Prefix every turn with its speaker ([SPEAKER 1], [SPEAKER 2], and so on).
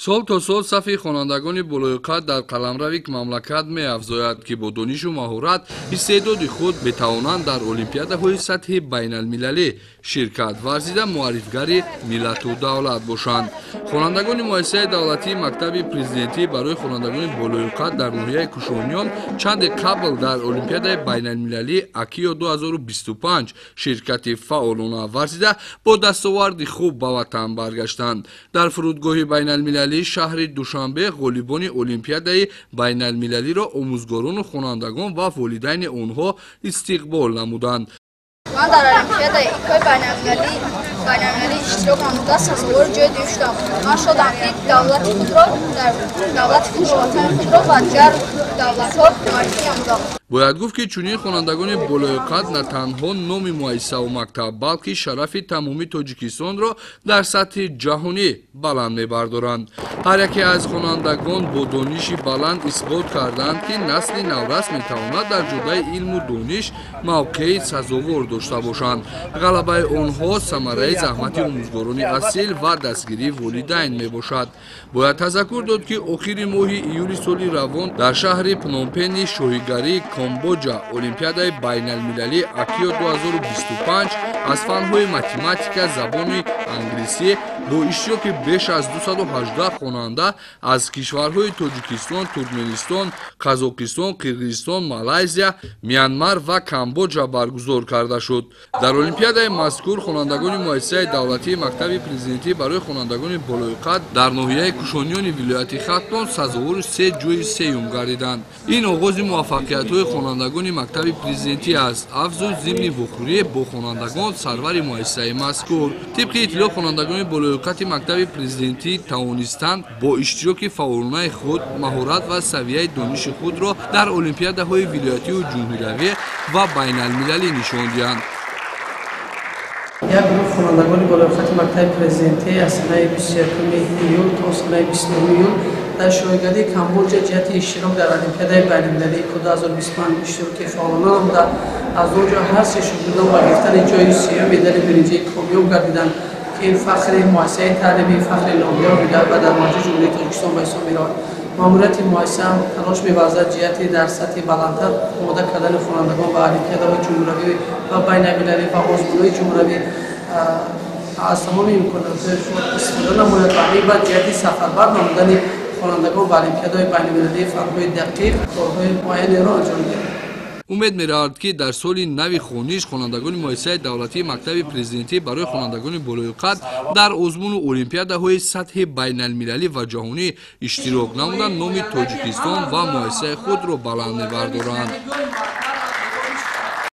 [SPEAKER 1] сол то сол сафи хонандагони болои қад дар қаламрави мамлакат меафзояд ки бо донишу маҳорат истеъдоди худ метавонанд дар олимпиадаҳои сатҳи байналмилалӣ ширкат варзида муаррифгари миллату давлат бошанд. хонандагони муассисаи давлатии мактаби президентӣ барои хонандагони болои қад дар ноҳияи кушониён чанде қабл дар олимпиадаи байналмилалии Акио 2025 ширкати фаъолона варзида бо дастоварди хуб ба ватан баргаштанд. дар фурудгоҳи байналмилалии шаҳри Душанбе ғолибони олимпиадаи байналмилалиро омӯзгорону хонандагон ва волидайни онҳо истиқбол намуданд.
[SPEAKER 2] من در المپیادای ایکای بین‌المللی اشتراک نموده سزاوار جای دوم شدم. من شدم که دولت خود را وطن خود را و دیگر دولت‌ها معرفی نمودم.
[SPEAKER 1] бояд гуфт ки чунин хонандагони болои қад на танҳо номи муассисаву мактаб балки шарафи тамоми тоҷикистонро дар сатҳи ҷаҳонӣ баланд мебардоранд. ҳар яке аз хонандагон бо дониши баланд исбот карданд ки насли наврас метавонад дар ҷодаи илму дониш мавқеи сазовор дошта бошанд. ғалабаи онҳо самараи заҳмати омӯзгорони асил ва дастгирии волидайн мебошад. бояд тазаккур дод ки охири моҳи июли соли равон дар шаҳри пномпени шоҳигарии Камбоҷа олимпиадаи байналмилалии Акио 2025 аз фанҳои математика, забони англисӣ бо иштироки беш аз 218 хонанда аз кишварҳои Тоҷикистон, Туркменистон, Қазоқистон, Қирғизистон, Малайзия, Мянмар ва Камбоҷа баргузор карда шуд. дар олимпиадаи мазкур хонандагони муассисаи давлатии мактаби президентӣ барои хонандагони болои қад дар ноҳияи кушониёни вилояти Хатон сазовори 3 ҷойи сеюм гардиданд. ин оғози муваффақиятҳои хонандагони мактаби президентӣ аст, афзуд зимни вохӯрӣ бо хонандагон сарвари муассисаи мазкур. тибқи иттилоъ хонандагони болои қади мактаби президентӣ тавонистанд бо иштироки фаъолонаи худ маҳорат ва савияи дониши худро дар олимпиадаҳои вилоятию ҷумҳуриявӣ ва байналмилалӣ нишон диҳанд.
[SPEAKER 3] як гурӯҳ хонандагони болои қади мактаби президентӣ аз санаи 21 июл то санаи 29 июл дар шоҳигарии Камбоҷа ҷиҳати иштирок дар олимпиадаи байналмилалии 2025 иштироки фаъолона намуда аз он ҷо ҳасти шогирдон ба гирифтани ҷойи сеюм медали биринҷии комёб гардиданд ки ин фахри муассисаи таълимӣ фахри номиёб буда ва дар моҳаҷи ҷумҳурии Тоҷикистон ба ҳисоб меравад. маъмурияти муассиса талош меварзад ҷиҳати дар сатҳи баландтар омода кардани хонандагон ба олимпиадаҳои ҷумҳуриявӣ ва байналмилалӣ ва озмунҳои ҷумҳуриявӣ аз тамоми имконотҳои худ истифода намояд ва ҳамин баъд ҷиҳати сафарбар намудани хонандагон ба олимпиадаҳои байналмилалии фанҳои дақиқ корҳои муайянеро анҷом диҳанд.
[SPEAKER 1] умед меравад ки дар соли нави хониш хонандагони муассисаи давлатии мактаби президентӣ барои хонандагони болои қад дар озмуну олимпиадаҳои сатҳи байналмилалӣ ва ҷаҳонӣ иштирок намуда номи Тоҷикистон ва муассисаи худро баланд мебардоранд.